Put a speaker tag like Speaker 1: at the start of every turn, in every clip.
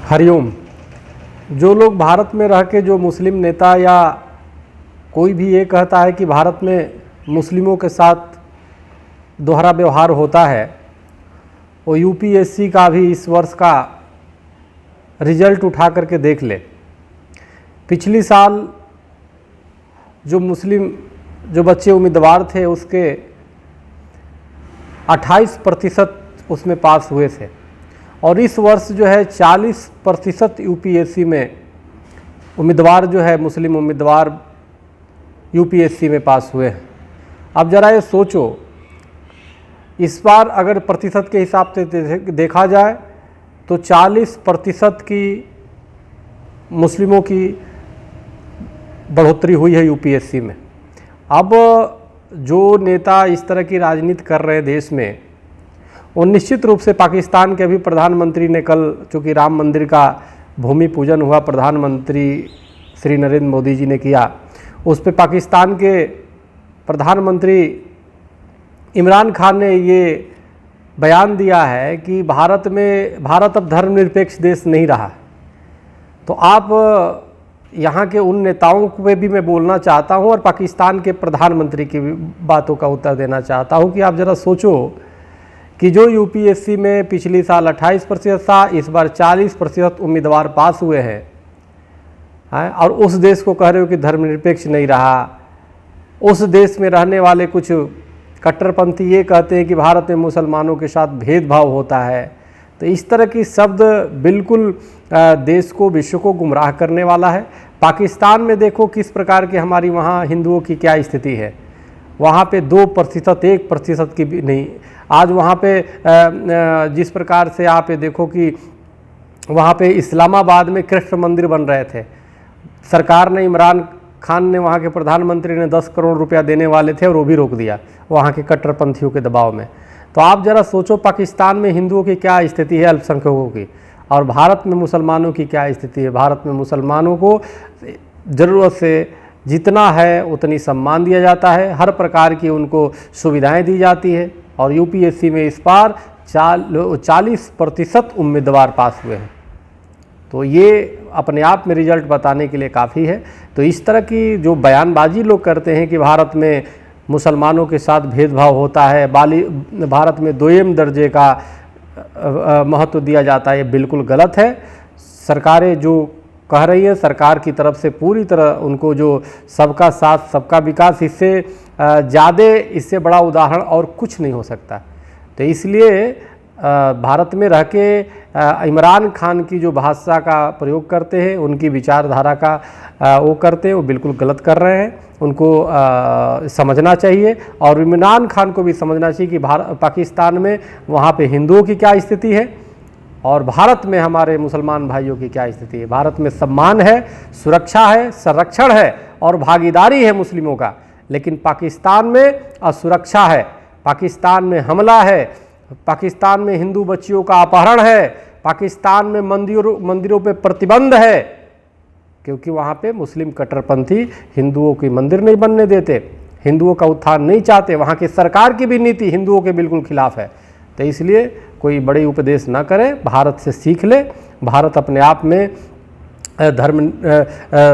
Speaker 1: हरिओम। जो लोग भारत में रह के जो मुस्लिम नेता या कोई भी ये कहता है कि भारत में मुस्लिमों के साथ दोहरा व्यवहार होता है, वो यूपीएससी का भी इस वर्ष का रिजल्ट उठा करके देख ले। पिछली साल जो मुस्लिम जो बच्चे उम्मीदवार थे उसके 28% उसमें पास हुए थे और इस वर्ष जो है 40% यूपीएससी में उम्मीदवार जो है मुस्लिम उम्मीदवार यूपीएससी में पास हुए हैं। अब ज़रा ये सोचो, इस बार अगर प्रतिशत के हिसाब से देखा जाए तो 40% की मुस्लिमों की बढ़ोतरी हुई है यूपीएससी में। अब जो नेता इस तरह की राजनीति कर रहे हैं देश में, वो निश्चित रूप से पाकिस्तान के अभी प्रधानमंत्री ने कल चूँकि राम मंदिर का भूमि पूजन हुआ, प्रधानमंत्री श्री नरेंद्र मोदी जी ने किया, उस पर पाकिस्तान के प्रधानमंत्री इमरान खान ने ये बयान दिया है कि भारत अब धर्मनिरपेक्ष देश नहीं रहा। तो आप यहाँ के उन नेताओं पे भी मैं बोलना चाहता हूँ और पाकिस्तान के प्रधानमंत्री की बातों का उत्तर देना चाहता हूँ कि आप ज़रा सोचो कि जो यूपीएससी में पिछली साल 28% था, इस बार 40% उम्मीदवार पास हुए हैं और उस देश को कह रहे हो कि धर्मनिरपेक्ष नहीं रहा। उस देश में रहने वाले कुछ कट्टरपंथी ये कहते हैं कि भारत में मुसलमानों के साथ भेदभाव होता है। तो इस तरह की शब्द बिल्कुल देश को, विश्व को गुमराह करने वाला है। पाकिस्तान में देखो किस प्रकार की हमारी वहाँ हिंदुओं की क्या स्थिति है। वहाँ पे 2%, 1% की भी नहीं। आज वहाँ पे जिस प्रकार से आप ये देखो कि वहाँ पे इस्लामाबाद में कृष्ण मंदिर बन रहे थे, सरकार ने, इमरान खान ने, वहाँ के प्रधानमंत्री ने 10 करोड़ रुपया देने वाले थे और वो भी रोक दिया वहाँ के कट्टरपंथियों के दबाव में। तो आप ज़रा सोचो पाकिस्तान में हिंदुओं की क्या स्थिति है, अल्पसंख्यकों की, और भारत में मुसलमानों की क्या स्थिति है। भारत में मुसलमानों को ज़रूरत से जितना है उतनी सम्मान दिया जाता है, हर प्रकार की उनको सुविधाएं दी जाती है और यूपीएससी में इस बार 40% उम्मीदवार पास हुए हैं। तो ये अपने आप में रिजल्ट बताने के लिए काफ़ी है। तो इस तरह की जो बयानबाजी लोग करते हैं कि भारत में मुसलमानों के साथ भेदभाव होता है, भारत में दोयम दर्जे का महत्व दिया जाता है, ये बिल्कुल गलत है। सरकारें जो कह रही है, सरकार की तरफ से पूरी तरह उनको जो सबका साथ सबका विकास, इससे ज़्यादा, इससे बड़ा उदाहरण और कुछ नहीं हो सकता। तो इसलिए भारत में रह के इमरान खान की जो भाषा का प्रयोग करते हैं, उनकी विचारधारा का वो करते हैं, वो बिल्कुल गलत कर रहे हैं। उनको समझना चाहिए और इमरान खान को भी समझना चाहिए कि पाकिस्तान में वहाँ पे हिंदुओं की क्या स्थिति है और भारत में हमारे मुसलमान भाइयों की क्या स्थिति है। भारत में सम्मान है, सुरक्षा है, संरक्षण है और भागीदारी है मुस्लिमों का, लेकिन पाकिस्तान में असुरक्षा है, पाकिस्तान में हमला है, पाकिस्तान में हिंदू बच्चियों का अपहरण है, पाकिस्तान में मंदिरों पे प्रतिबंध है, क्योंकि वहाँ पे मुस्लिम कट्टरपंथी हिंदुओं की मंदिर नहीं बनने देते, हिंदुओं का उत्थान नहीं चाहते। वहाँ की सरकार की भी नीति हिंदुओं के बिल्कुल खिलाफ है। तो इसलिए कोई बड़े उपदेश ना करे, भारत से सीख ले। भारत अपने आप में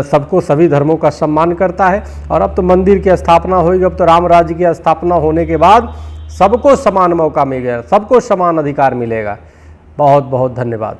Speaker 1: सबको, सभी धर्मों का सम्मान करता है और अब तो मंदिर की स्थापना होगी, अब तो राम राज्य की स्थापना होने के बाद सबको समान मौका मिल गया, सबको समान अधिकार मिलेगा। बहुत बहुत धन्यवाद।